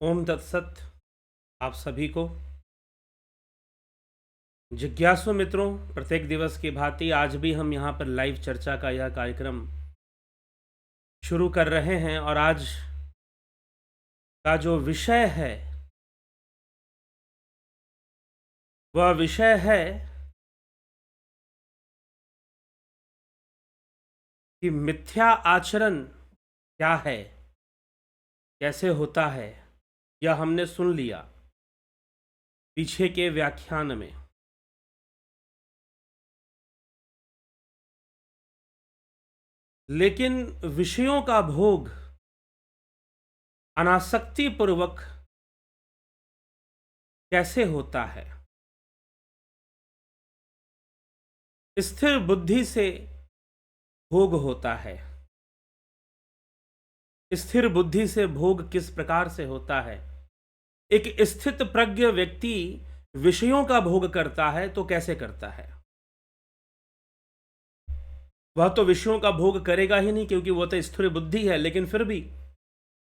ओम तत्सत। आप सभी को जिज्ञासु मित्रों, प्रत्येक दिवस की भांति आज भी हम यहाँ पर लाइव चर्चा का यह कार्यक्रम शुरू कर रहे हैं। और आज का जो विषय है वह विषय है कि मिथ्या आचरण क्या है, कैसे होता है। यह हमने सुन लिया पीछे के व्याख्यान में। लेकिन विषयों का भोग अनासक्ति पूर्वक कैसे होता है, स्थिर बुद्धि से भोग होता है। स्थिर बुद्धि से भोग किस प्रकार से होता है? एक स्थित प्रज्ञ व्यक्ति विषयों का भोग करता है तो कैसे करता है? वह तो विषयों का भोग करेगा ही नहीं, क्योंकि वह तो स्थिर बुद्धि है। लेकिन फिर भी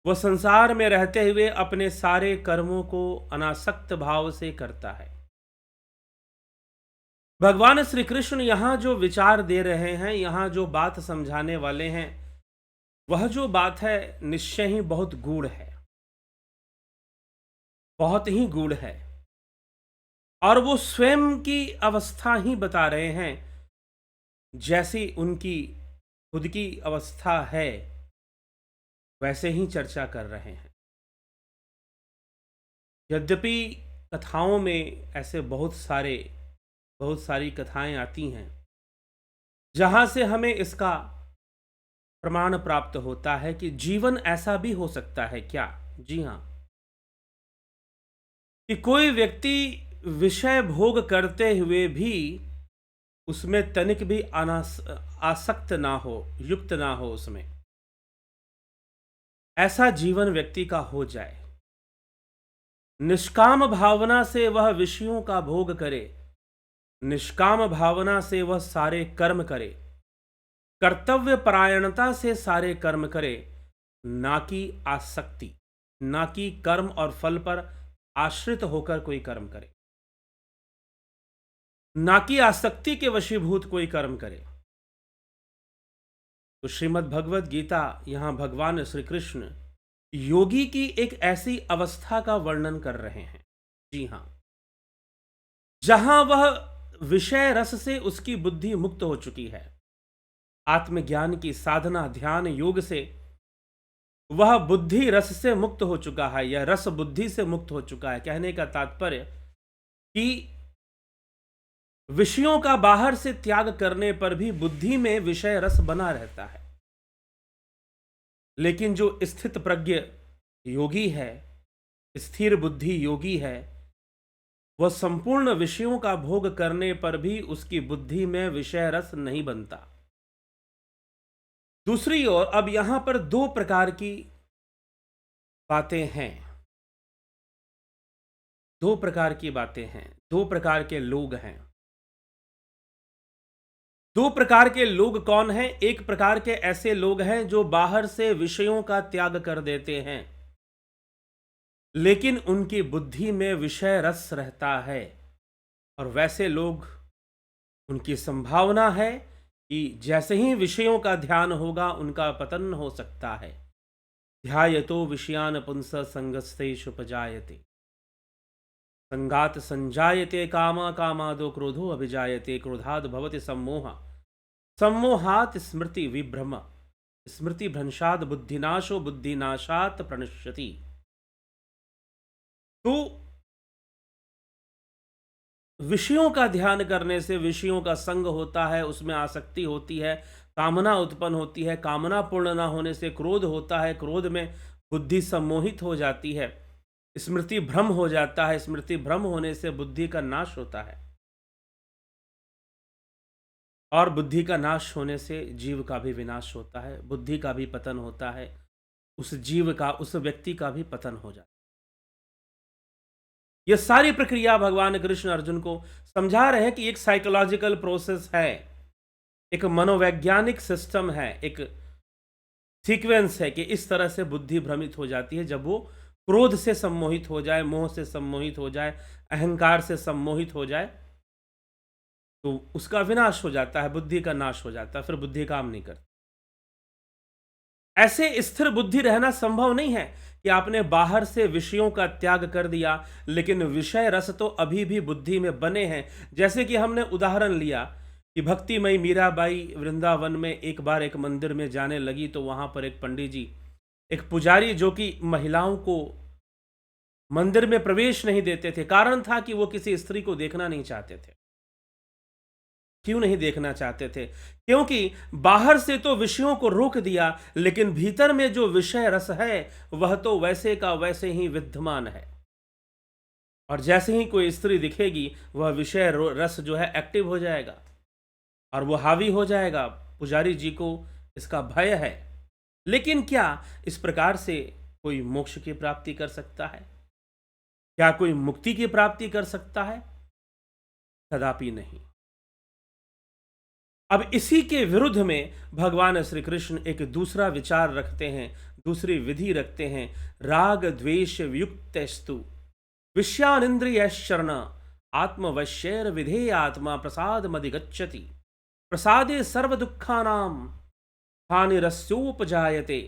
वह संसार में रहते हुए अपने सारे कर्मों को अनासक्त भाव से करता है। भगवान श्री कृष्ण यहां जो विचार दे रहे हैं, यहां जो बात समझाने वाले हैं, वह जो बात है निश्चय ही बहुत गूढ़ है, बहुत ही गूढ़ है। और वो स्वयं की अवस्था ही बता रहे हैं, जैसी उनकी खुद की अवस्था है वैसे ही चर्चा कर रहे हैं। यद्यपि कथाओं में ऐसे बहुत सारी कथाएं आती हैं जहां से हमें इसका प्रमाण प्राप्त होता है कि जीवन ऐसा भी हो सकता है क्या। जी हां, कि कोई व्यक्ति विषय भोग करते हुए भी उसमें तनिक भी आसक्त ना हो, युक्त ना हो, उसमें ऐसा जीवन व्यक्ति का हो जाए। निष्काम भावना से वह विषयों का भोग करे, निष्काम भावना से वह सारे कर्म करे, कर्तव्य परायणता से सारे कर्म करे, ना कि आसक्ति, ना कि कर्म और फल पर आश्रित होकर कोई कर्म करे, ना कि आसक्ति के वशीभूत कोई कर्म करे। तो श्रीमद् भगवत गीता यहां भगवान श्री कृष्ण योगी की एक ऐसी अवस्था का वर्णन कर रहे हैं। जी हां, जहां वह विषय रस से उसकी बुद्धि मुक्त हो चुकी है। आत्मज्ञान की साधना ध्यान योग से वह बुद्धि रस से मुक्त हो चुका है, यह रस बुद्धि से मुक्त हो चुका है। कहने का तात्पर्य कि विषयों का बाहर से त्याग करने पर भी बुद्धि में विषय रस बना रहता है। लेकिन जो स्थित प्रज्ञ योगी है, स्थिर बुद्धि योगी है, वह संपूर्ण विषयों का भोग करने पर भी उसकी बुद्धि में विषय रस नहीं बनता। दूसरी ओर अब यहां पर दो प्रकार की बातें हैं, दो प्रकार की बातें हैं, दो प्रकार के लोग हैं। दो प्रकार के लोग कौन हैं? एक प्रकार के ऐसे लोग हैं जो बाहर से विषयों का त्याग कर देते हैं, लेकिन उनकी बुद्धि में विषय रस रहता है। और वैसे लोग, उनकी संभावना है कि जैसे ही विषयों का ध्यान होगा उनका पतन हो सकता है। ध्यायतो विषयान पुंस संगस्तेषुपजायते, संगात संजायते कामा, कामादो क्रोधो अभिजायते, क्रोधाद भवति सम्मोह, सम्मोहात स्मृति विभ्रम, स्मृति भ्रंशाद बुद्धिनाशो, बुद्धिनाशात प्रणश्यति। तो विषयों का ध्यान करने से विषयों का संग होता है, उसमें आसक्ति होती है, कामना उत्पन्न होती है, कामना पूर्ण ना होने से क्रोध होता है, क्रोध में बुद्धि सम्मोहित हो जाती है, स्मृति भ्रम हो जाता है, स्मृति भ्रम होने से बुद्धि का नाश होता है, और बुद्धि का नाश होने से जीव का भी विनाश होता है, बुद्धि का भी पतन होता है, उस जीव का, उस व्यक्ति का भी पतन हो जाता है। यह सारी प्रक्रिया भगवान कृष्ण अर्जुन को समझा रहे हैं कि एक साइकोलॉजिकल प्रोसेस है, एक मनोवैज्ञानिक सिस्टम है, एक सीक्वेंस है कि इस तरह से बुद्धि भ्रमित हो जाती है जब वो क्रोध से सम्मोहित हो जाए, मोह से सम्मोहित हो जाए, अहंकार से सम्मोहित हो जाए, तो उसका विनाश हो जाता है, बुद्धि का नाश हो जाता है, फिर बुद्धि काम नहीं करती। ऐसे स्थिर बुद्धि रहना संभव नहीं है कि आपने बाहर से विषयों का त्याग कर दिया, लेकिन विषय रस तो अभी भी बुद्धि में बने हैं। जैसे कि हमने उदाहरण लिया कि भक्तिमयी मीराबाई वृंदावन में एक बार एक मंदिर में जाने लगी, तो वहां पर एक पंडित जी, एक पुजारी जो कि महिलाओं को मंदिर में प्रवेश नहीं देते थे। कारण था कि वो किसी स्त्री को देखना नहीं चाहते थे। क्यों नहीं देखना चाहते थे? क्योंकि बाहर से तो विषयों को रोक दिया, लेकिन भीतर में जो विषय रस है वह तो वैसे का वैसे ही विद्यमान है। और जैसे ही कोई स्त्री दिखेगी, वह विषय रस जो है एक्टिव हो जाएगा और वो हावी हो जाएगा। पुजारी जी को इसका भय है। लेकिन क्या इस प्रकार से कोई मोक्ष की प्राप्ति कर सकता है? क्या कोई मुक्ति की प्राप्ति कर सकता है? कदापि नहीं। अब इसी के विरुद्ध में भगवान श्री कृष्ण एक दूसरा विचार रखते हैं, दूसरी विधि रखते हैं। राग द्वेष युक्तस्तु विषयानिंद्रिय शरण आत्मवश्यैर विधेय आत्मा प्रसाद मधिगच्छति प्रसादे सर्व दुखानाम हानिरस्योपजायते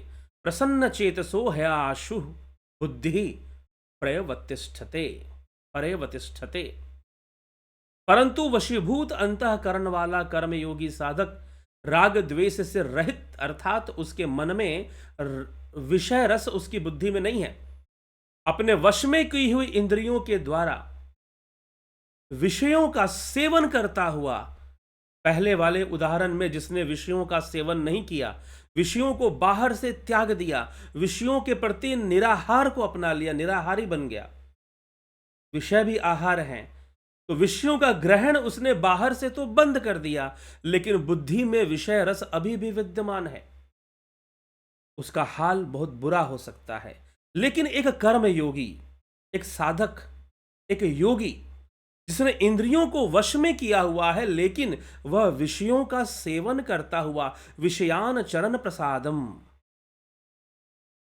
प्रसन्न चेतसो हयाशु बुद्धि प्रयवतिष्ठते परयवतिष्ठते। परंतु वशीभूत अंतःकरण वाला कर्मयोगी साधक राग द्वेष से रहित, अर्थात उसके मन में विषय रस उसकी बुद्धि में नहीं है, अपने वश में की हुई इंद्रियों के द्वारा विषयों का सेवन करता हुआ, पहले वाले उदाहरण में जिसने विषयों का सेवन नहीं किया, विषयों को बाहर से त्याग दिया, विषयों के प्रति निराहार को अपना लिया, निराहारी बन गया। विषय भी आहार हैं, तो विषयों का ग्रहण उसने बाहर से तो बंद कर दिया, लेकिन बुद्धि में विषय रस अभी भी विद्यमान है। उसका हाल बहुत बुरा हो सकता है। लेकिन एक कर्म योगी, एक साधक, एक योगी जिसने इंद्रियों को वश में किया हुआ है, लेकिन वह विषयों का सेवन करता हुआ विषयान चरण प्रसादम,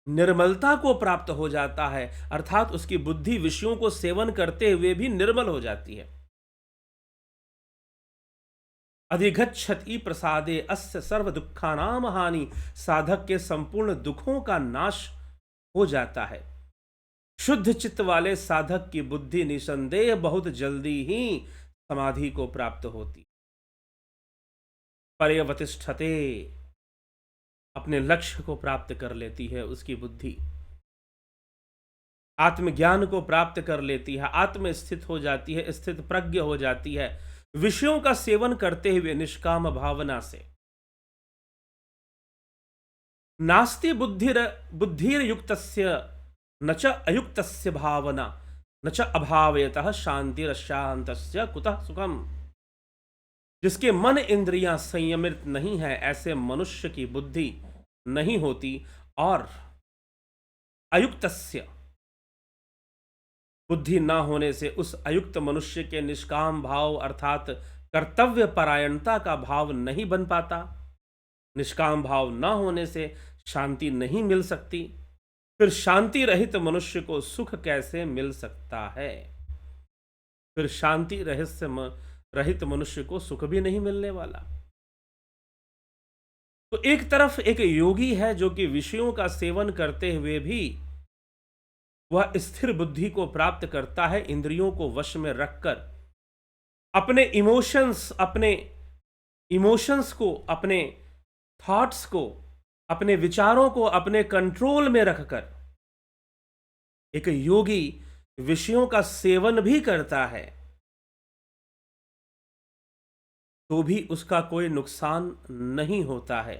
निर्मलता को प्राप्त हो जाता है, अर्थात उसकी बुद्धि विषयों को सेवन करते हुए भी निर्मल हो जाती है। अधिगच्छति प्रसादे अस्य सर्व दुखानाम हानि, साधक के संपूर्ण दुखों का नाश हो जाता है। शुद्ध चित्त वाले साधक की बुद्धि निसंदेह बहुत जल्दी ही समाधि को प्राप्त होती, पर्यवतिष्ठते, अपने लक्ष्य को प्राप्त कर लेती है। उसकी बुद्धि आत्मज्ञान को प्राप्त कर लेती है, आत्म स्थित हो जाती है, स्थित प्रज्ञ हो जाती है, विषयों का सेवन करते हुए निष्काम भावना से। नास्ति बुद्धिर युक्तस्य न च अयुक्तस्य भावना न च अभावयतः शांतिरशांतस्य कुतः सुखम। जिसके मन इंद्रियां संयमित नहीं है, ऐसे मनुष्य की बुद्धि नहीं होती। और अयुक्तस्य, बुद्धि ना होने से उस अयुक्त मनुष्य के निष्काम भाव अर्थात कर्तव्य परायणता का भाव नहीं बन पाता। निष्काम भाव ना होने से शांति नहीं मिल सकती। फिर शांति रहित मनुष्य को सुख कैसे मिल सकता है? फिर शांति रहित मनुष्य को सुख भी नहीं मिलने वाला। तो एक तरफ एक योगी है जो कि विषयों का सेवन करते हुए भी वह स्थिर बुद्धि को प्राप्त करता है, इंद्रियों को वश में रखकर, अपने इमोशंस को, अपने थॉट्स को, अपने विचारों को अपने कंट्रोल में रखकर एक योगी विषयों का सेवन भी करता है, तो भी उसका कोई नुकसान नहीं होता है,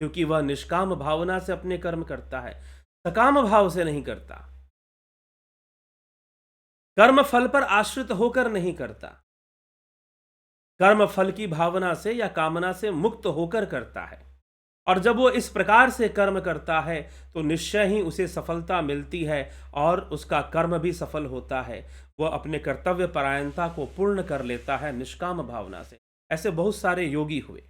क्योंकि वह निष्काम भावना से अपने कर्म करता है, सकाम भाव से नहीं करता, कर्म फल पर आश्रित होकर नहीं करता, कर्म फल की भावना से या कामना से मुक्त होकर करता है। और जब वो इस प्रकार से कर्म करता है तो निश्चय ही उसे सफलता मिलती है और उसका कर्म भी सफल होता है। वह अपने कर्तव्य परायणता को पूर्ण कर लेता है निष्काम भावना से। ऐसे बहुत सारे योगी हुए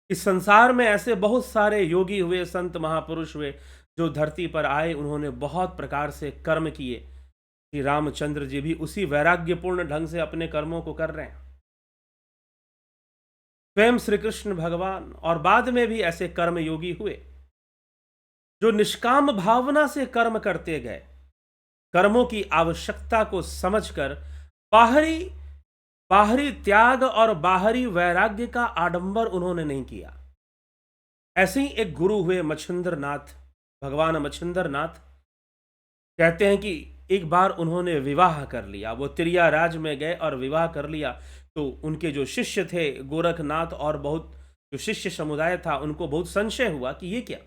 इस संसार में, ऐसे बहुत सारे योगी हुए, संत महापुरुष हुए जो धरती पर आए उन्होंने बहुत प्रकार से कर्म किए। श्री रामचंद्र जी भी उसी वैराग्यपूर्ण ढंग से अपने कर्मों को कर रहे हैं। स्वयं श्री कृष्ण भगवान और बाद में भी ऐसे कर्म योगी हुए जो निष्काम भावना से कर्म करते गए, कर्मों की आवश्यकता को समझकर बाहरी बाहरी त्याग और बाहरी वैराग्य का आडंबर उन्होंने नहीं किया। ऐसे ही एक गुरु हुए मच्छिंद्र नाथ, भगवान मच्छिंद्र नाथ। कहते हैं कि एक बार उन्होंने विवाह कर लिया, वो तिरिया राज में गए और विवाह कर लिया। तो उनके जो शिष्य थे गोरखनाथ और बहुत जो शिष्य समुदाय था उनको बहुत संशय हुआ कि ये क्या।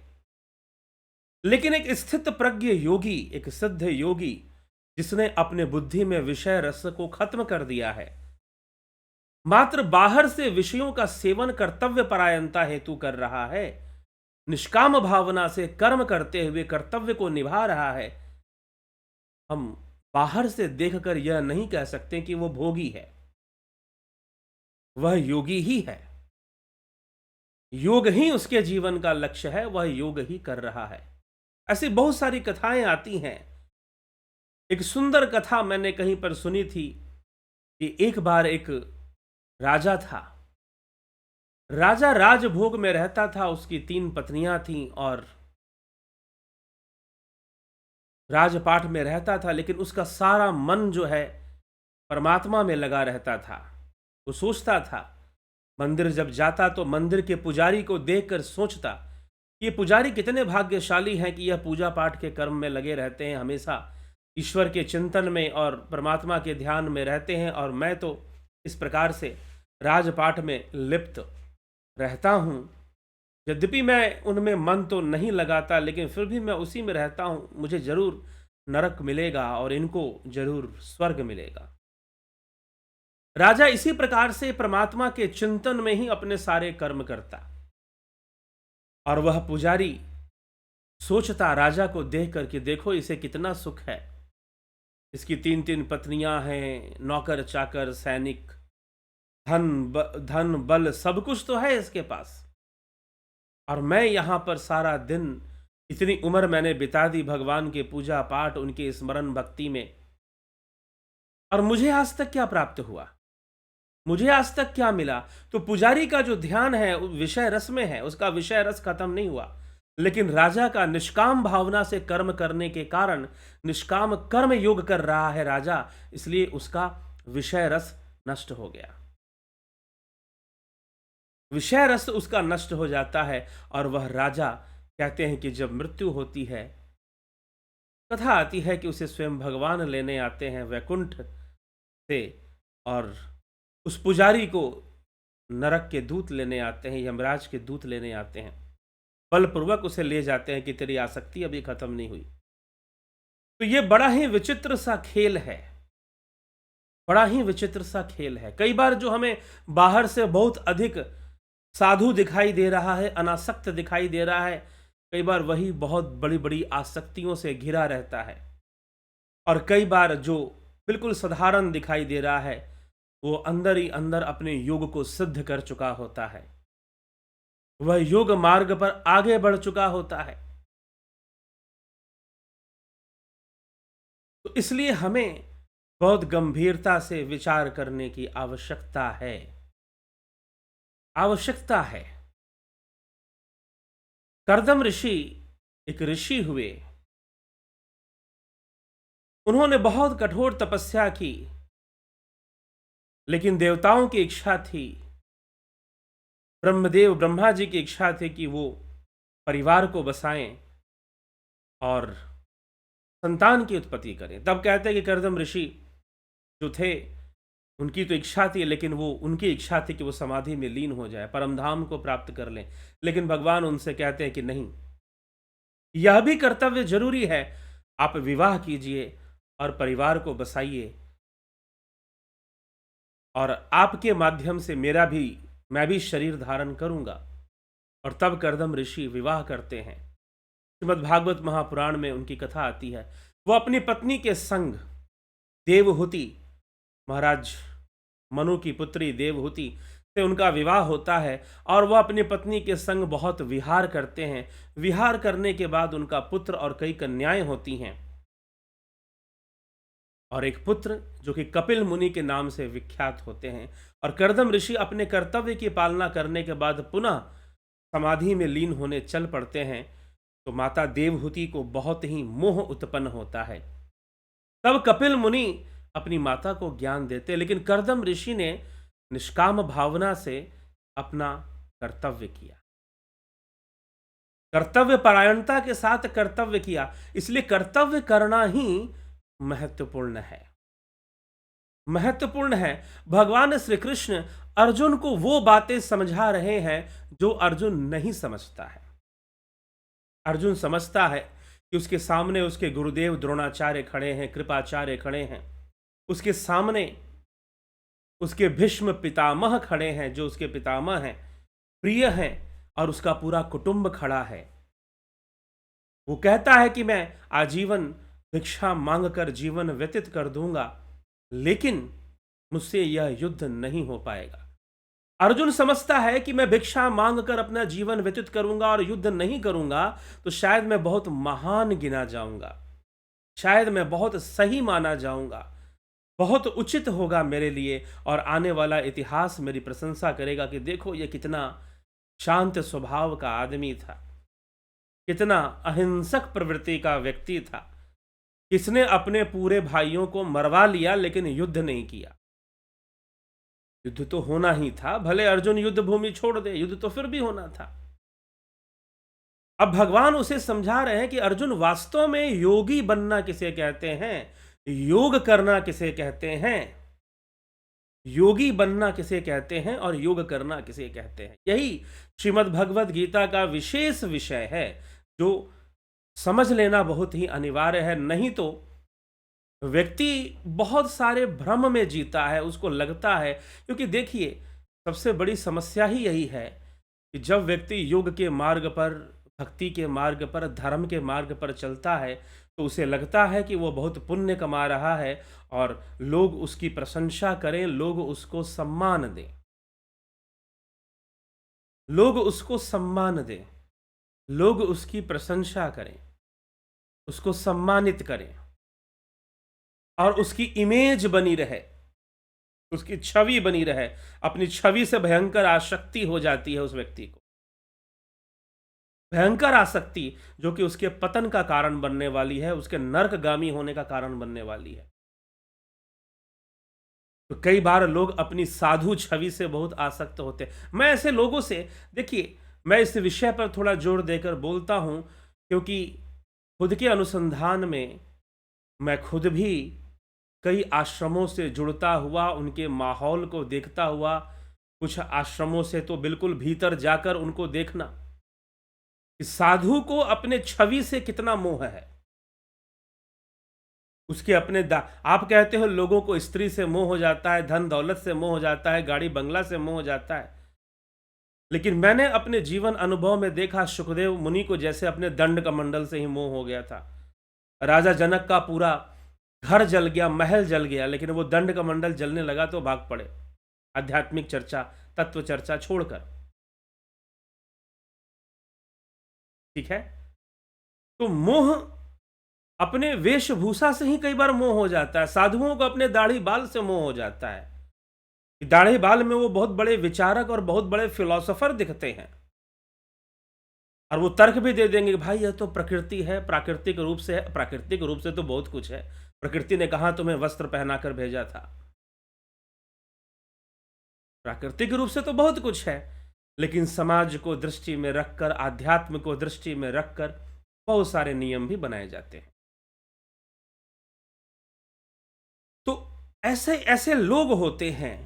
लेकिन एक स्थित प्रज्ञ योगी, एक सिद्ध योगी जिसने अपने बुद्धि में विषय रस को खत्म कर दिया है, मात्र बाहर से विषयों का सेवन कर्तव्य परायणता हेतु कर रहा है, निष्काम भावना से कर्म करते हुए कर्तव्य को निभा रहा है, हम बाहर से देखकर यह नहीं कह सकते कि वो भोगी है। वह योगी ही है, योग ही उसके जीवन का लक्ष्य है, वह योग ही कर रहा है। ऐसी बहुत सारी कथाएं आती हैं। एक सुंदर कथा मैंने कहीं पर सुनी थी कि एक बार एक राजा था। राजा राजभोग में रहता था, उसकी 3 पत्नियां थीं और राजपाट में रहता था, लेकिन उसका सारा मन जो है परमात्मा में लगा रहता था। वो सोचता था, मंदिर जब जाता तो मंदिर के पुजारी को देखकर सोचता, ये पुजारी कितने भाग्यशाली हैं कि यह पूजा पाठ के कर्म में लगे रहते हैं, हमेशा ईश्वर के चिंतन में और परमात्मा के ध्यान में रहते हैं, और मैं तो इस प्रकार से राजपाट में लिप्त रहता हूँ। यद्यपि मैं उनमें मन तो नहीं लगाता, लेकिन फिर भी मैं उसी में रहता हूँ, मुझे जरूर नरक मिलेगा और इनको जरूर स्वर्ग मिलेगा। राजा इसी प्रकार से परमात्मा के चिंतन में ही अपने सारे कर्म करता, और वह पुजारी सोचता राजा को देख कर कि देखो इसे कितना सुख है, इसकी 3 पत्नियां हैं, नौकर चाकर सैनिक, धन बल सब कुछ तो है इसके पास, और मैं यहां पर सारा दिन, इतनी उम्र मैंने बिता दी भगवान के पूजा पाठ, उनके स्मरण भक्ति में, और मुझे आज तक क्या प्राप्त हुआ, मुझे आज तक क्या मिला। तो पुजारी का जो ध्यान है विषय रस में है, उसका विषय रस खत्म नहीं हुआ, लेकिन राजा का निष्काम भावना से कर्म करने के कारण, निष्काम कर्म योग कर रहा है राजा, इसलिए उसका विषय रस नष्ट हो गया। विषय रस उसका नष्ट हो जाता है, और वह राजा, कहते हैं कि जब मृत्यु होती है, कथा आती है कि उसे स्वयं भगवान लेने आते हैं वैकुंठ से, और उस पुजारी को नरक के दूत लेने आते हैं, यमराज के दूत लेने आते हैं, बलपूर्वक उसे ले जाते हैं कि तेरी आसक्ति अभी खत्म नहीं हुई। तो ये बड़ा ही विचित्र सा खेल है, बड़ा ही विचित्र सा खेल है। कई बार जो हमें बाहर से बहुत अधिक साधु दिखाई दे रहा है, अनासक्त दिखाई दे रहा है, कई बार वही बहुत बड़ी बड़ी आसक्तियों से घिरा रहता है, और कई बार जो बिल्कुल साधारण दिखाई दे रहा है वो अंदर ही अंदर अपने योग को सिद्ध कर चुका होता है, वह योग मार्ग पर आगे बढ़ चुका होता है। तो इसलिए हमें बहुत गंभीरता से विचार करने की आवश्यकता है, आवश्यकता है। कर्दम ऋषि एक ऋषि हुए, उन्होंने बहुत कठोर तपस्या की, लेकिन देवताओं की इच्छा थी, ब्रह्मदेव ब्रह्मा जी की इच्छा थी कि वो परिवार को बसाएं और संतान की उत्पत्ति करें। तब कहते हैं कि कर्दम ऋषि जो थे उनकी तो इच्छा थी, लेकिन वो उनकी इच्छा थी कि वो समाधि में लीन हो जाए, परमधाम को प्राप्त कर लें। लेकिन भगवान उनसे कहते हैं कि नहीं, यह भी कर्तव्य जरूरी है, आप विवाह कीजिए और परिवार को बसाइए, और आपके माध्यम से मैं भी शरीर धारण करूंगा। और तब कर्दम ऋषि विवाह करते हैं। श्रीमद् भागवत महापुराण में उनकी कथा आती है। वो अपनी पत्नी के संग, देवहूति, महाराज मनु की पुत्री देवहूति से उनका विवाह होता है और वह अपनी पत्नी के संग बहुत विहार करते हैं। विहार करने के बाद उनका पुत्र और कई कन्याएं होती हैं, और एक पुत्र जो कि कपिल मुनि के नाम से विख्यात होते हैं। और कर्दम ऋषि अपने कर्तव्य की पालना करने के बाद पुनः समाधि में लीन होने चल पड़ते हैं। तो माता देवहूति को बहुत ही मोह उत्पन्न होता है। तब कपिल मुनि अपनी माता को ज्ञान देते, लेकिन कर्दम ऋषि ने निष्काम भावना से अपना कर्तव्य किया, कर्तव्य परायणता के साथ कर्तव्य किया। इसलिए कर्तव्य करना ही महत्वपूर्ण है, महत्वपूर्ण है। भगवान श्री कृष्ण अर्जुन को वो बातें समझा रहे हैं जो अर्जुन नहीं समझता है। अर्जुन समझता है कि उसके सामने उसके गुरुदेव द्रोणाचार्य खड़े हैं, कृपाचार्य खड़े हैं, उसके सामने उसके भीष्म पितामह खड़े हैं जो उसके पितामह हैं, प्रिय हैं, और उसका पूरा कुटुंब खड़ा है। वो कहता है कि मैं आजीवन भिक्षा मांगकर जीवन व्यतीत कर दूंगा, लेकिन मुझसे यह युद्ध नहीं हो पाएगा। अर्जुन समझता है कि मैं भिक्षा मांगकर अपना जीवन व्यतीत करूंगा और युद्ध नहीं करूंगा तो शायद मैं बहुत महान गिना जाऊंगा, शायद मैं बहुत सही माना जाऊंगा, बहुत उचित होगा मेरे लिए, और आने वाला इतिहास मेरी प्रशंसा करेगा कि देखो ये कितना शांत स्वभाव का आदमी था, कितना अहिंसक प्रवृत्ति का व्यक्ति था, किसने अपने पूरे भाइयों को मरवा लिया लेकिन युद्ध नहीं किया। युद्ध तो होना ही था, भले अर्जुन युद्ध भूमि छोड़ दे, युद्ध तो फिर भी होना था। अब भगवान उसे समझा रहे हैं कि अर्जुन, वास्तव में योगी बनना किसे कहते हैं, योग करना किसे कहते हैं, योगी बनना किसे कहते हैं और योग करना किसे कहते हैं। यही श्रीमद् भगवद गीता का विशेष विषय है जो समझ लेना बहुत ही अनिवार्य है। नहीं तो व्यक्ति बहुत सारे भ्रम में जीता है, उसको लगता है, क्योंकि देखिए सबसे बड़ी समस्या ही यही है कि जब व्यक्ति योग के मार्ग पर, भक्ति के मार्ग पर, धर्म के मार्ग पर चलता है तो उसे लगता है कि वो बहुत पुण्य कमा रहा है और लोग उसकी प्रशंसा करें, लोग उसको सम्मान दें, लोग उसको सम्मान दें, लोग उसकी प्रशंसा करें, उसको सम्मानित करें और उसकी इमेज बनी रहे, उसकी छवि बनी रहे। अपनी छवि से भयंकर आसक्ति हो जाती है उस व्यक्ति को, भयंकर आसक्ति जो कि उसके पतन का कारण बनने वाली है, उसके नरकगामी होने का कारण बनने वाली है। तो कई बार लोग अपनी साधु छवि से बहुत आसक्त होते हैं। मैं ऐसे लोगों से, देखिए मैं इस विषय पर थोड़ा जोर देकर बोलता हूं क्योंकि खुद के अनुसंधान में मैं खुद भी कई आश्रमों से जुड़ता हुआ, उनके माहौल को देखता हुआ, कुछ आश्रमों से तो बिल्कुल भीतर जाकर उनको देखना कि साधु को अपने छवि से कितना मोह है, उसके अपने आप कहते हो लोगों को स्त्री से मोह हो जाता है, धन दौलत से मोह हो जाता है, गाड़ी बंगला से मोह हो जाता है, लेकिन मैंने अपने जीवन अनुभव में देखा सुखदेव मुनि को जैसे अपने दंड कमंडल से ही मोह हो गया था। राजा जनक का पूरा घर जल गया, महल जल गया, लेकिन वो दंड कमंडल जलने लगा तो भाग पड़े आध्यात्मिक चर्चा, तत्व चर्चा छोड़कर। ठीक है, तो मोह अपने वेशभूषा से ही कई बार मोह हो जाता है। साधुओं को अपने दाढ़ी बाल से मोह हो जाता है, दाढ़ी बाल में वो बहुत बड़े विचारक और बहुत बड़े फिलोसोफर दिखते हैं, और वो तर्क भी दे देंगे कि भाई यह तो प्रकृति है, प्राकृतिक रूप से है। प्राकृतिक रूप से तो बहुत कुछ है, प्रकृति ने कहा तुम्हें वस्त्र पहनाकर भेजा था, प्राकृतिक रूप से तो बहुत कुछ है, लेकिन समाज को दृष्टि में रखकर, आध्यात्म को दृष्टि में रखकर बहुत सारे नियम भी बनाए जाते हैं। तो ऐसे ऐसे लोग होते हैं,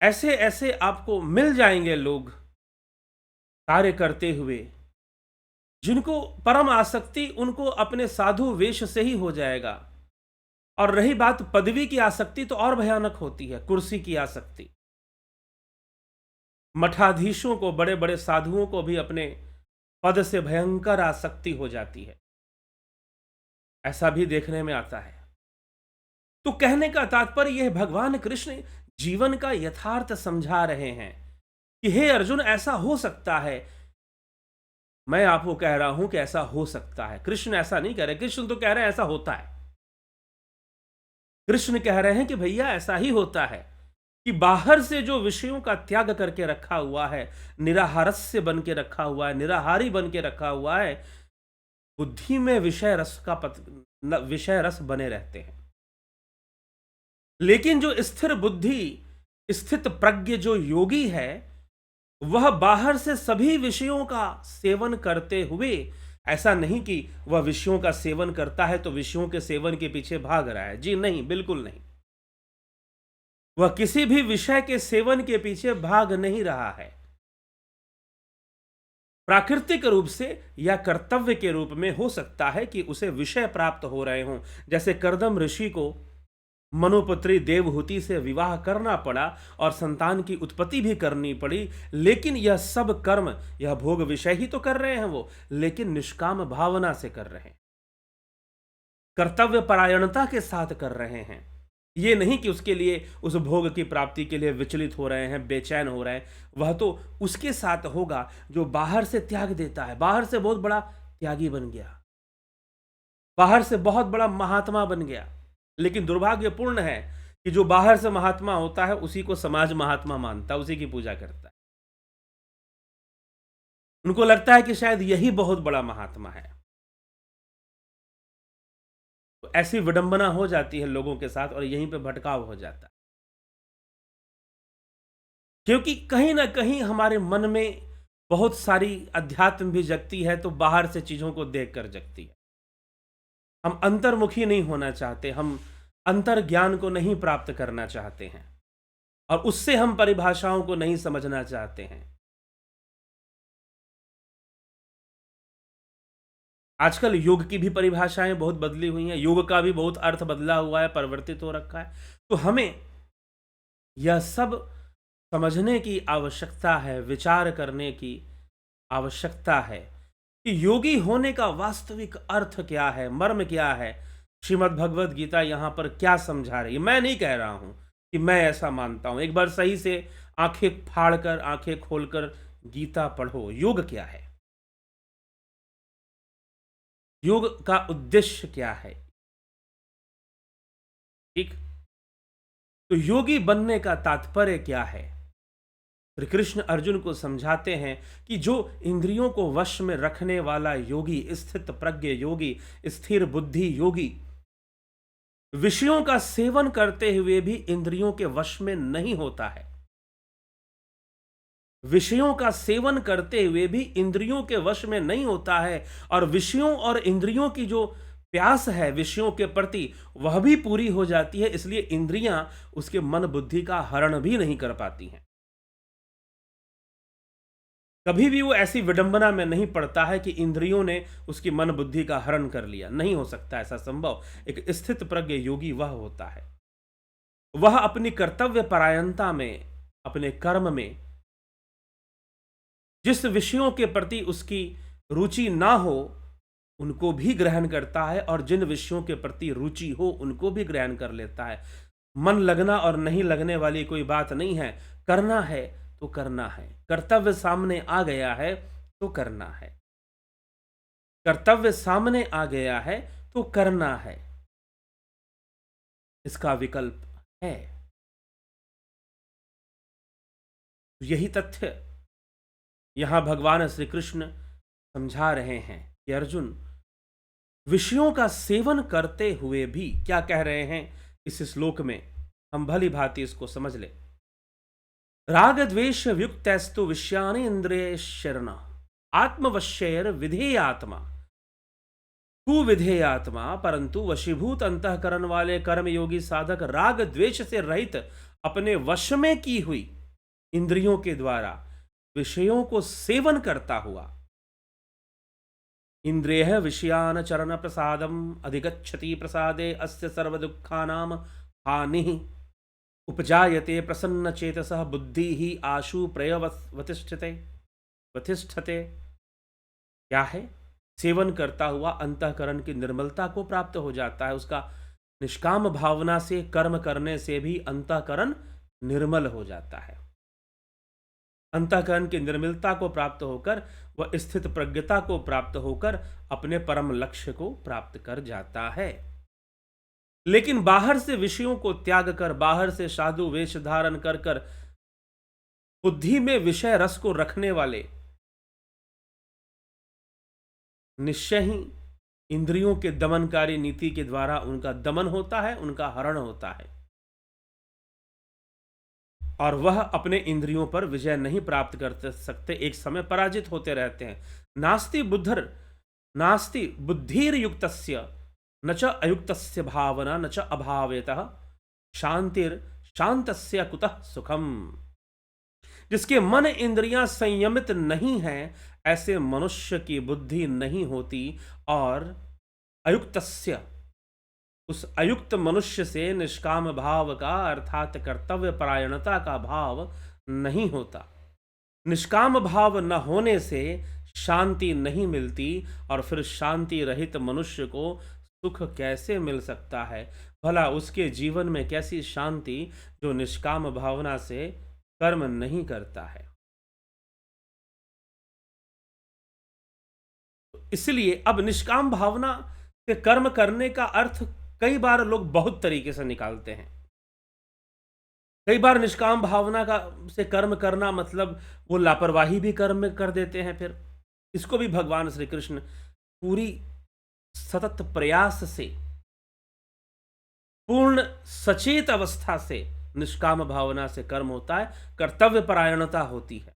ऐसे ऐसे आपको मिल जाएंगे लोग कार्य करते हुए, जिनको परम आसक्ति उनको अपने साधु वेश से ही हो जाएगा। और रही बात पदवी की आसक्ति तो और भयानक होती है, कुर्सी की आसक्ति। मठाधीशों को, बड़े बड़े साधुओं को भी अपने पद से भयंकर आसक्ति हो जाती है, ऐसा भी देखने में आता है। तो कहने का तात्पर्य यह, भगवान कृष्ण जीवन का यथार्थ समझा रहे हैं कि हे अर्जुन, ऐसा हो सकता है। मैं आपको कह रहा हूं कि ऐसा हो सकता है। कृष्ण ऐसा नहीं कह रहे, कृष्ण तो कह रहे हैं ऐसा होता है। कृष्ण कह रहे हैं कि भैया ऐसा ही होता है कि बाहर से जो विषयों का त्याग करके रखा हुआ है, निराहारस्य बन के रखा हुआ है, निराहारी बन के रखा हुआ है, बुद्धि में विषय रस बने रहते हैं। लेकिन जो स्थिर बुद्धि, स्थित प्रज्ञ जो योगी है, वह बाहर से सभी विषयों का सेवन करते हुए, ऐसा नहीं कि वह विषयों का सेवन करता है तो विषयों के सेवन के पीछे भाग रहा है। जी नहीं, बिल्कुल नहीं। वह किसी भी विषय के सेवन के पीछे भाग नहीं रहा है। प्राकृतिक रूप से या कर्तव्य के रूप में हो सकता है कि उसे विषय प्राप्त हो रहे हों। जैसे कर्दम ऋषि को मनुपुत्री देवहूति से विवाह करना पड़ा और संतान की उत्पत्ति भी करनी पड़ी, लेकिन यह सब कर्म, यह भोग विषय ही तो कर रहे हैं वो, लेकिन निष्काम भावना से कर रहे हैं, कर्तव्य परायणता के साथ कर रहे हैं। ये नहीं कि उसके लिए, उस भोग की प्राप्ति के लिए विचलित हो रहे हैं, बेचैन हो रहे हैं। वह तो उसके साथ होगा जो बाहर से त्याग देता है, बाहर से बहुत बड़ा त्यागी बन गया, बाहर से बहुत बड़ा महात्मा बन गया। लेकिन दुर्भाग्यपूर्ण है कि जो बाहर से महात्मा होता है उसी को समाज महात्मा मानता है, उसी की पूजा करता है। उनको लगता है कि शायद यही बहुत बड़ा महात्मा है। तो ऐसी विडंबना हो जाती है लोगों के साथ और यहीं पे भटकाव हो जाता है, क्योंकि कहीं ना कहीं हमारे मन में बहुत सारी अध्यात्म भी जगती है, तो बाहर से चीजों को देखकर जगती है। हम अंतर्मुखी नहीं होना चाहते, हम अंतर ज्ञान को नहीं प्राप्त करना चाहते हैं, और उससे हम परिभाषाओं को नहीं समझना चाहते हैं। आजकल योग की भी परिभाषाएं बहुत बदली हुई हैं, योग का भी बहुत अर्थ बदला हुआ है, परिवर्तित हो रखा है। तो हमें यह सब समझने की आवश्यकता है, विचार करने की आवश्यकता है कि योगी होने का वास्तविक अर्थ क्या है, मर्म क्या है। श्रीमद् भगवद गीता यहां पर क्या समझा रही है। मैं नहीं कह रहा हूं कि मैं ऐसा मानता हूं। एक बार सही से आंखें फाड़कर, आंखें खोलकर गीता पढ़ो। योग क्या है, योग का उद्देश्य क्या है। ठीक, तो योगी बनने का तात्पर्य क्या है। श्री कृष्ण अर्जुन को समझाते हैं कि जो इंद्रियों को वश में रखने वाला योगी, स्थित प्रज्ञ योगी, स्थिर बुद्धि योगी, विषयों का सेवन करते हुए भी इंद्रियों के वश में नहीं होता है। विषयों का सेवन करते हुए भी इंद्रियों के वश में नहीं होता है, और विषयों और इंद्रियों की जो प्यास है विषयों के प्रति, वह भी पूरी हो जाती है। इसलिए इंद्रियां उसके मन बुद्धि का हरण भी नहीं कर पाती हैं। कभी भी वो ऐसी विडंबना में नहीं पड़ता है कि इंद्रियों ने उसकी मन बुद्धि का हरण कर लिया। नहीं हो सकता ऐसा संभव। एक स्थित प्रज्ञ योगी वह होता है, वह अपनी कर्तव्य परायणता में, अपने कर्म में, जिस विषयों के प्रति उसकी रुचि ना हो उनको भी ग्रहण करता है, और जिन विषयों के प्रति रुचि हो उनको भी ग्रहण कर लेता है। मन लगना और नहीं लगने वाली कोई बात नहीं है। करना है तो करना है, कर्तव्य सामने आ गया है तो करना है, कर्तव्य सामने आ गया है तो करना है, इसका विकल्प है। यही तथ्य यहां भगवान श्री कृष्ण समझा रहे हैं कि अर्जुन, विषयों का सेवन करते हुए भी क्या कह रहे हैं इस श्लोक में, हम भली भांति इसको समझ ले। राग द्वेष युक्तस्तु विषयानि इंद्रिय शरण आत्मवश्यर विधेयात्मा कुविधेयात्मा, परंतु वशीभूत अंतःकरण वाले कर्मयोगी साधक राग द्वेष से रहित अपने वश में की हुई इंद्रियों के द्वारा विषयों को सेवन करता हुआ, इंद्रिय विषयान चरण प्रसादम अधिगच्छति प्रसादे अस्य सर्व दुखानाम हानि उपजायते प्रसन्न चेतसः बुद्धि ही आशु प्रयवतिष्ठते वतिष्ठते। क्या है, सेवन करता हुआ अंतःकरण की निर्मलता को प्राप्त हो जाता है। उसका निष्काम भावना से कर्म करने से भी अंतःकरण निर्मल हो जाता है। अंतःकरण की निर्मलता को प्राप्त होकर वह स्थित प्रज्ञता को प्राप्त होकर अपने परम लक्ष्य को प्राप्त कर जाता है। लेकिन बाहर से विषयों को त्याग कर, बाहर से साधु वेश धारण कर कर बुद्धि में विषय रस को रखने वाले निश्चय ही इंद्रियों के दमनकारी नीति के द्वारा उनका दमन होता है, उनका हरण होता है, और वह अपने इंद्रियों पर विजय नहीं प्राप्त कर सकते, एक समय पराजित होते रहते हैं। नास्ति बुद्धिर्युक्तस्य न च अयुक्तस्य भावना न च अभावेतः शांतिर शांतस्य कुतः सुखम। जिसके मन इंद्रियां संयमित नहीं हैं, ऐसे मनुष्य की बुद्धि नहीं होती, और अयुक्तस्य, उस अयुक्त मनुष्य से निष्काम भाव का अर्थात कर्तव्य परायणता का भाव नहीं होता। निष्काम भाव न होने से शांति नहीं मिलती, और फिर शांति रहित मनुष्य को सुख कैसे मिल सकता है? भला उसके जीवन में कैसी शांति जो निष्काम भावना से कर्म नहीं करता है। इसलिए अब निष्काम भावना से कर्म करने का अर्थ कई बार लोग बहुत तरीके से निकालते हैं। कई बार निष्काम भावना का से कर्म करना मतलब वो लापरवाही भी कर्म कर देते हैं। फिर इसको भी भगवान श्री कृष्ण पूरी सतत प्रयास से, पूर्ण सचेत अवस्था से निष्काम भावना से कर्म होता है, कर्तव्य परायणता होती है।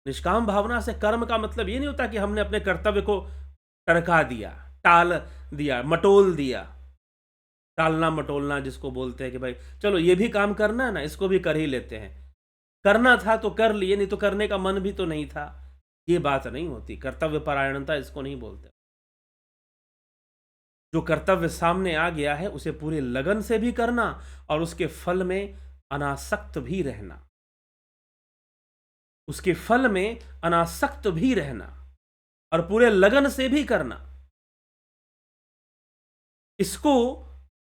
निष्काम भावना से कर्म का मतलब ये नहीं होता कि हमने अपने कर्तव्य को टरका दिया, टाल दिया, मटोल दिया। टालना मटोलना जिसको बोलते हैं कि भाई चलो ये भी काम करना है ना, इसको भी कर ही लेते हैं। करना था तो कर लिए, नहीं तो करने का मन भी तो नहीं था। ये बात नहीं होती। कर्तव्य परायणता इसको नहीं बोलते। जो कर्तव्य सामने आ गया है उसे पूरे लगन से भी करना, और उसके फल में अनासक्त भी रहना, उसके फल में अनासक्त भी रहना, और पूरे लगन से भी करना। इसको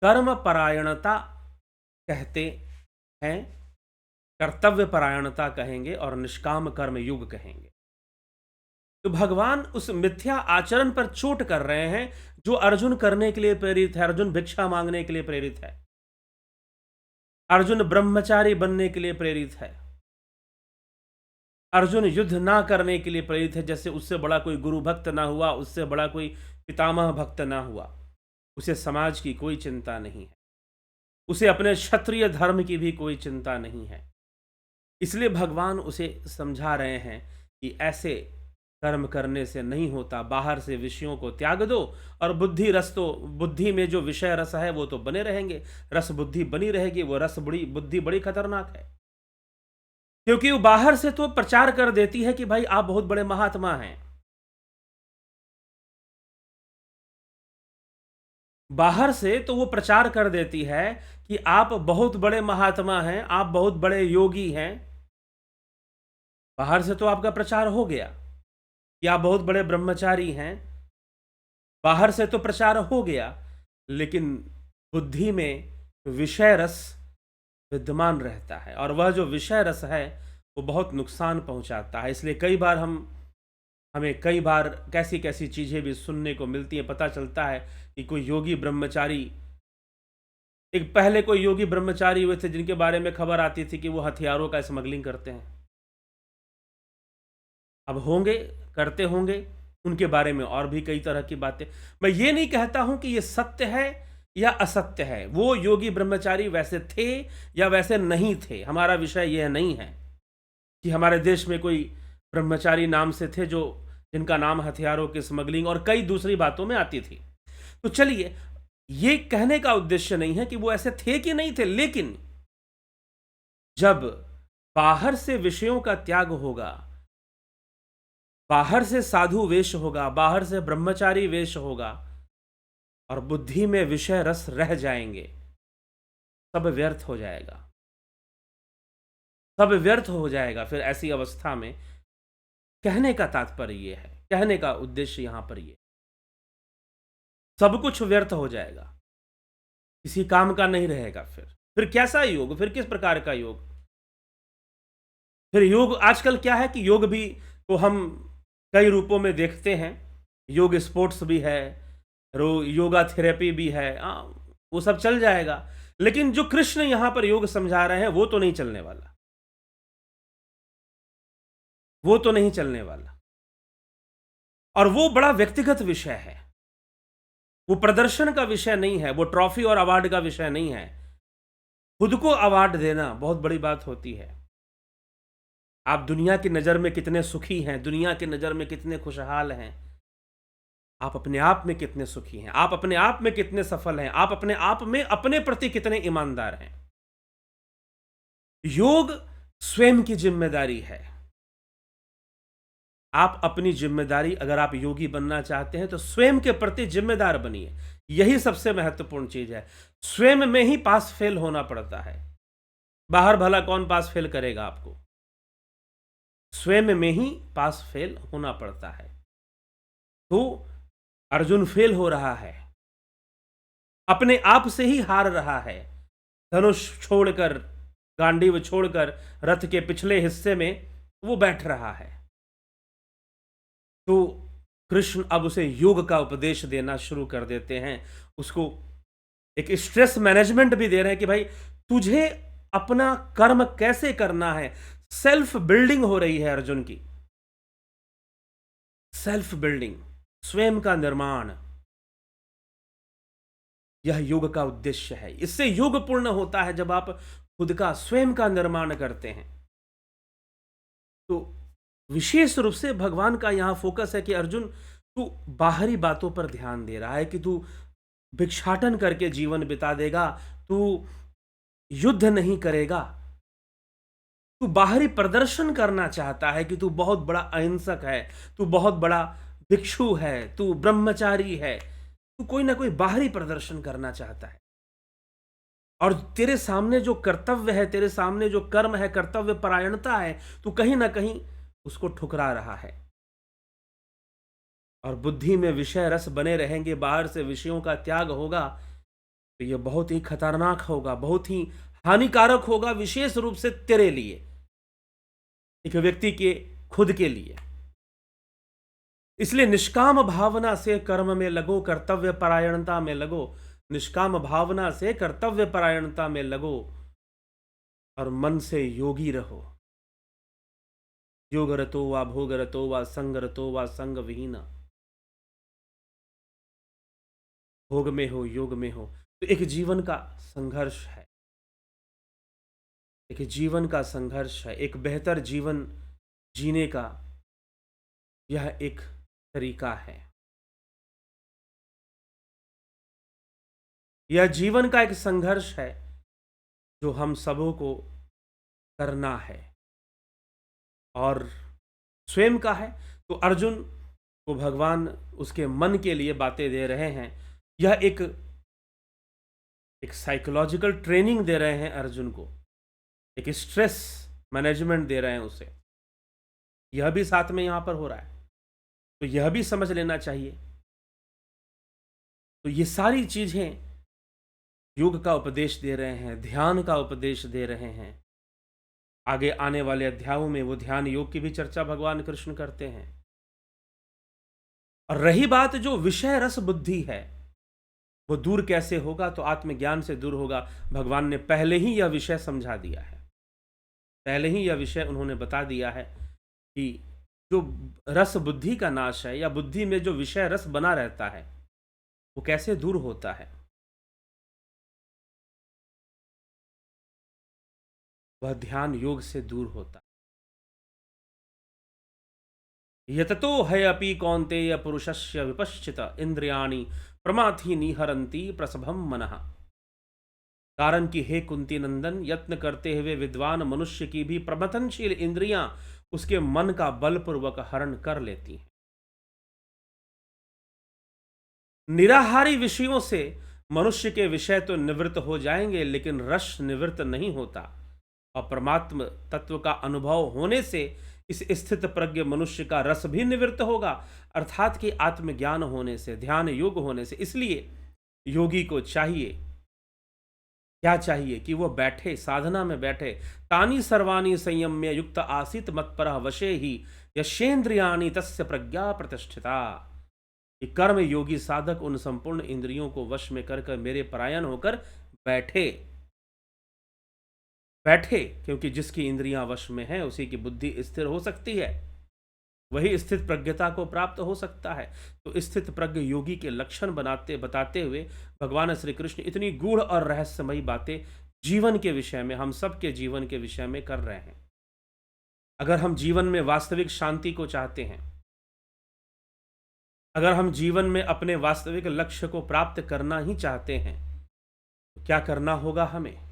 कर्म परायणता कहते हैं, कर्तव्य परायणता कहेंगे, और निष्काम कर्म युग कहेंगे। तो भगवान उस मिथ्या आचरण पर चोट कर रहे हैं जो अर्जुन करने के लिए प्रेरित है। अर्जुन भिक्षा मांगने के लिए प्रेरित है, अर्जुन ब्रह्मचारी बनने के लिए प्रेरित है, अर्जुन युद्ध ना करने के लिए प्रेरित है। जैसे उससे बड़ा कोई गुरु भक्त ना हुआ, उससे बड़ा कोई पितामह भक्त ना हुआ। उसे समाज की कोई चिंता नहीं है, उसे अपने क्षत्रिय धर्म की भी कोई चिंता नहीं है। इसलिए भगवान उसे समझा रहे हैं कि ऐसे कर्म करने से नहीं होता। बाहर से विषयों को त्याग दो, और बुद्धि रस, तो बुद्धि में जो विषय रस है वो तो बने रहेंगे, रस बुद्धि बनी रहेगी। वो रस बुद्धि बड़ी खतरनाक है, क्योंकि वो बाहर से तो प्रचार कर देती है कि भाई आप बहुत बड़े महात्मा हैं। बाहर से तो वो प्रचार कर देती है कि आप बहुत बड़े महात्मा हैं, आप बहुत बड़े योगी हैं। बाहर से तो आपका प्रचार हो गया कि आप बहुत बड़े ब्रह्मचारी हैं, बाहर से तो प्रचार हो गया, लेकिन बुद्धि में विषय रस विद्यमान रहता है, और वह जो विषय रस है वो बहुत नुकसान पहुंचाता है। इसलिए हमें कई बार कैसी कैसी चीज़ें भी सुनने को मिलती हैं। पता चलता है कि कोई योगी ब्रह्मचारी, एक पहले कोई योगी ब्रह्मचारी हुए थे जिनके बारे में खबर आती थी कि वो हथियारों का स्मगलिंग करते हैं। अब करते होंगे, उनके बारे में और भी कई तरह की बातें। मैं ये नहीं कहता हूं कि ये सत्य है या असत्य है, वो योगी ब्रह्मचारी वैसे थे या वैसे नहीं थे। हमारा विषय यह नहीं है कि हमारे देश में कोई ब्रह्मचारी नाम से थे जिनका नाम हथियारों की स्मगलिंग और कई दूसरी बातों में आती थी। तो चलिए, ये कहने का उद्देश्य नहीं है कि वो ऐसे थे कि नहीं थे, लेकिन जब बाहर से विषयों का त्याग होगा, बाहर से साधु वेश होगा, बाहर से ब्रह्मचारी वेश होगा, और बुद्धि में विषय रस रह जाएंगे, सब व्यर्थ हो जाएगा, सब व्यर्थ हो जाएगा। फिर ऐसी अवस्था में कहने का तात्पर्य यह है, कहने का उद्देश्य यहां पर यह, सब कुछ व्यर्थ हो जाएगा, किसी काम का नहीं रहेगा। फिर फिर कैसा योग, फिर किस प्रकार का योग? फिर योग आजकल क्या है कि योग भी को हम कई रूपों में देखते हैं। योग स्पोर्ट्स भी है, योगा थेरेपी भी है, वो सब चल जाएगा। लेकिन जो कृष्ण यहां पर योग समझा रहे हैं वो तो नहीं चलने वाला, वो तो नहीं चलने वाला। और वो बड़ा व्यक्तिगत विषय है, वो प्रदर्शन का विषय नहीं है, वो ट्रॉफी और अवार्ड का विषय नहीं है। खुद को अवार्ड देना बहुत बड़ी बात होती है। आप दुनिया की नज़र में कितने सुखी हैं, दुनिया की नज़र में कितने खुशहाल हैं, आप अपने आप में कितने सुखी हैं, आप अपने आप में कितने सफल हैं, आप अपने आप में अपने प्रति कितने ईमानदार हैं। योग स्वयं की जिम्मेदारी है। आप अपनी जिम्मेदारी, अगर आप योगी बनना चाहते हैं तो स्वयं के प्रति जिम्मेदार बनिए। यही सबसे महत्वपूर्ण चीज है। स्वयं में ही पास फेल होना पड़ता है, बाहर भला कौन पास फेल करेगा आपको? स्वयं में ही पास फेल होना पड़ता है। तो अर्जुन फेल हो रहा है, अपने आप से ही हार रहा है। धनुष छोड़कर, गांडीव छोड़कर रथ के पिछले हिस्से में वो बैठ रहा है। तो कृष्ण अब उसे योग का उपदेश देना शुरू कर देते हैं। उसको एक स्ट्रेस मैनेजमेंट भी दे रहे हैं कि भाई तुझे अपना कर्म कैसे करना है। सेल्फ बिल्डिंग हो रही है अर्जुन की, सेल्फ बिल्डिंग, स्वयं का निर्माण, यह योग का उद्देश्य है। इससे योग पूर्ण होता है जब आप खुद का, स्वयं का निर्माण करते हैं। तो विशेष रूप से भगवान का यहां फोकस है कि अर्जुन, तू बाहरी बातों पर ध्यान दे रहा है कि तू भिक्षाटन करके जीवन बिता देगा, तू युद्ध नहीं करेगा, तू बाहरी प्रदर्शन करना चाहता है कि तू बहुत बड़ा अहिंसक है, तू बहुत बड़ा भिक्षु है, तू ब्रह्मचारी है, तू कोई ना कोई बाहरी प्रदर्शन करना चाहता है। और तेरे सामने जो कर्तव्य है, तेरे सामने जो कर्म है, कर्तव्य परायणता है, तू कहीं ना कहीं उसको ठुकरा रहा है। और बुद्धि में विषय रस बने रहेंगे, बाहर से विषयों का त्याग होगा, तो यह बहुत ही खतरनाक होगा, बहुत ही हानिकारक होगा, विशेष रूप से तेरे लिए, एक व्यक्ति के खुद के लिए। इसलिए निष्काम भावना से कर्म में लगो, कर्तव्य परायणता में लगो। निष्काम भावना से कर्तव्य परायणता में लगो और मन से योगी रहो। योग रतो वा भोग रतो वा संग रतो वा संग विहीना। भोग में हो, योग में हो। तो एक जीवन का संघर्ष है, एक जीवन का संघर्ष है। एक बेहतर जीवन जीने का यह एक तरीका है। यह जीवन का एक संघर्ष है जो हम सबों को करना है और स्वयं का है। तो अर्जुन को भगवान उसके मन के लिए बातें दे रहे हैं। यह एक साइकोलॉजिकल ट्रेनिंग दे रहे हैं अर्जुन को, एक स्ट्रेस मैनेजमेंट दे रहे हैं उसे। यह भी साथ में यहां पर हो रहा है, तो यह भी समझ लेना चाहिए। तो ये सारी चीजें योग का उपदेश दे रहे हैं, ध्यान का उपदेश दे रहे हैं। आगे आने वाले अध्यायों में वो ध्यान योग की भी चर्चा भगवान कृष्ण करते हैं। और रही बात जो विषय रस बुद्धि है, वो दूर कैसे होगा? तो आत्मज्ञान से दूर होगा। भगवान ने पहले ही यह विषय समझा दिया है, पहले ही यह विषय उन्होंने बता दिया है कि जो रस बुद्धि का नाश है, या बुद्धि में जो विषय रस बना रहता है, वो कैसे दूर होता है। वह ध्यान योग से दूर होता है। यततो है अपि कौन्तेय पुरुषस्य विपश्चित इंद्रियाणि प्रमाथि निहरन्ति प्रसभम मनः। कारण कि हे कुंती नंदन, यत्न करते हुए विद्वान मनुष्य की भी प्रमथनशील इंद्रियां उसके मन का बलपूर्वक हरण कर लेती हैं। निराहारी विषयों से मनुष्य के विषय तो निवृत्त हो जाएंगे, लेकिन रस निवृत्त नहीं होता। और परमात्म तत्व का अनुभव होने से इस स्थित प्रज्ञ मनुष्य का रस भी निवृत्त होगा, अर्थात कि आत्मज्ञान होने से, ध्यान योग होने से। इसलिए योगी को चाहिए क्या चाहिए कि वो बैठे, साधना में बैठे। तानी सर्वाणी संयम्य युक्त आसीत मत्परः वशे ही यशेन्द्रियाणि तस्य प्रज्ञा प्रतिष्ठिता। कि कर्म योगी साधक उन संपूर्ण इंद्रियों को वश में कर कर मेरे परायण होकर बैठे। बैठे, क्योंकि जिसकी इंद्रियां वश में है उसी की बुद्धि स्थिर हो सकती है, वही स्थित प्रज्ञता को प्राप्त हो सकता है। तो स्थित प्रज्ञ योगी के लक्षण बताते हुए भगवान श्री कृष्ण इतनी गूढ़ और रहस्यमयी बातें जीवन के विषय में, हम सब के जीवन के विषय में कर रहे हैं। अगर हम जीवन में वास्तविक शांति को चाहते हैं, अगर हम जीवन में अपने वास्तविक लक्ष्य को प्राप्त करना ही चाहते हैं, तो क्या करना होगा हमें?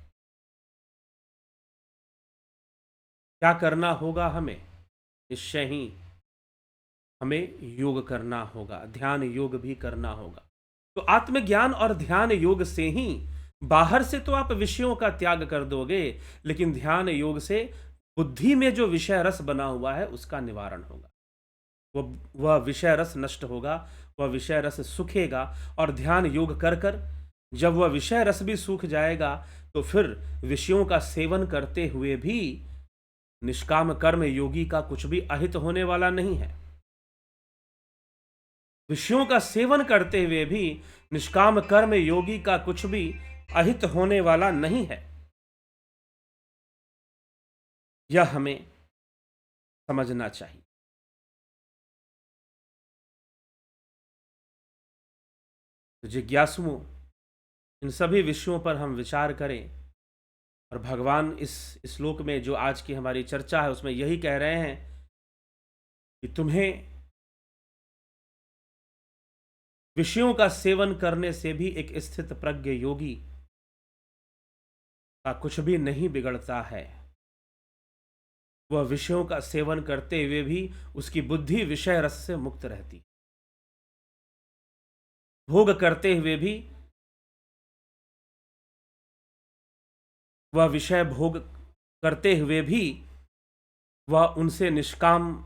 क्या करना होगा हमें? निश्चय ही हमें योग करना होगा, ध्यान योग भी करना होगा। तो आत्मज्ञान और ध्यान योग से ही, बाहर से तो आप विषयों का त्याग कर दोगे, लेकिन ध्यान योग से बुद्धि में जो विषय रस बना हुआ है उसका निवारण होगा। वह विषय रस नष्ट होगा, वह विषय रस सूखेगा। और ध्यान योग कर कर जब वह विषय रस भी सूख जाएगा, तो फिर विषयों का सेवन करते हुए भी निष्काम कर्म योगी का कुछ भी अहित होने वाला नहीं है। विषयों का सेवन करते हुए भी निष्काम कर्म योगी का कुछ भी अहित होने वाला नहीं है। यह हमें समझना चाहिए। तो जिज्ञासुओं, इन सभी विषयों पर हम विचार करें। और भगवान इस श्लोक में जो आज की हमारी चर्चा है उसमें यही कह रहे हैं कि तुम्हें विषयों का सेवन करने से भी एक स्थित प्रज्ञ योगी का कुछ भी नहीं बिगड़ता है। वह विषयों का सेवन करते हुए भी उसकी बुद्धि विषय रस से मुक्त रहती, भोग करते हुए भी वह विषय भोग करते हुए भी वह उनसे निष्काम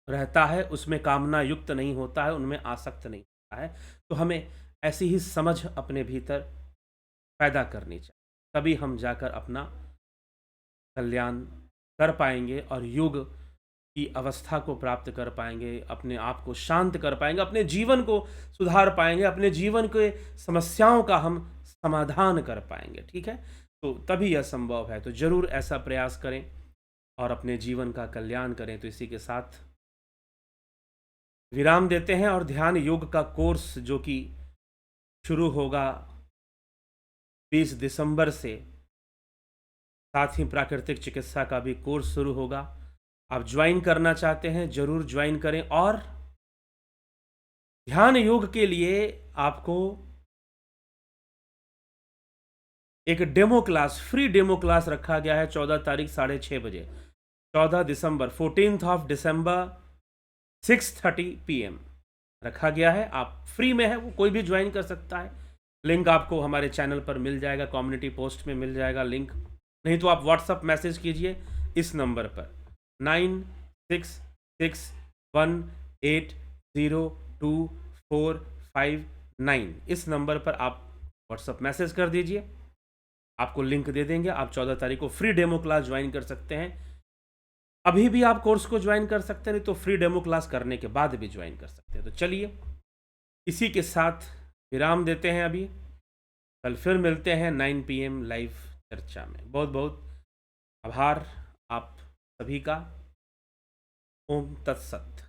रहता है, उसमें कामना युक्त नहीं होता है, उनमें आसक्त नहीं होता है। तो हमें ऐसी ही समझ अपने भीतर पैदा करनी चाहिए, तभी हम जाकर अपना कल्याण कर पाएंगे और योग की अवस्था को प्राप्त कर पाएंगे, अपने आप को शांत कर पाएंगे, अपने जीवन को सुधार पाएंगे, अपने जीवन के समस्याओं का हम समाधान कर पाएंगे। ठीक है, तो तभी यह संभव है। तो जरूर ऐसा प्रयास करें और अपने जीवन का कल्याण करें। तो इसी के साथ विराम देते हैं और ध्यान योग का कोर्स जो कि शुरू होगा 20 दिसंबर से, साथ ही प्राकृतिक चिकित्सा का भी कोर्स शुरू होगा। आप ज्वाइन करना चाहते हैं जरूर ज्वाइन करें। और ध्यान योग के लिए आपको एक demo class, free demo class रखा गया है 14 तारीख 6:30 बजे, 14 दिसंबर, 14th ऑफ दिसंबर 6:30 PM रखा गया है। आप फ्री में है, वो कोई भी ज्वाइन कर सकता है। लिंक आपको हमारे चैनल पर मिल जाएगा, कम्युनिटी पोस्ट में मिल जाएगा लिंक। नहीं तो आप व्हाट्सअप मैसेज कीजिए इस नंबर पर 9661180245 इस नंबर पर आप व्हाट्सअप मैसेज कर दीजिए, आपको लिंक दे देंगे। आप 14 तारीख को फ्री डेमो क्लास ज्वाइन कर सकते हैं। अभी भी आप कोर्स को ज्वाइन कर सकते हैं, नहीं तो फ्री डेमो क्लास करने के बाद भी ज्वाइन कर सकते हैं। तो चलिए इसी के साथ विराम देते हैं अभी। कल फिर मिलते हैं 9 PM लाइव चर्चा में। बहुत बहुत आभार आप सभी का। ओम तत्सत।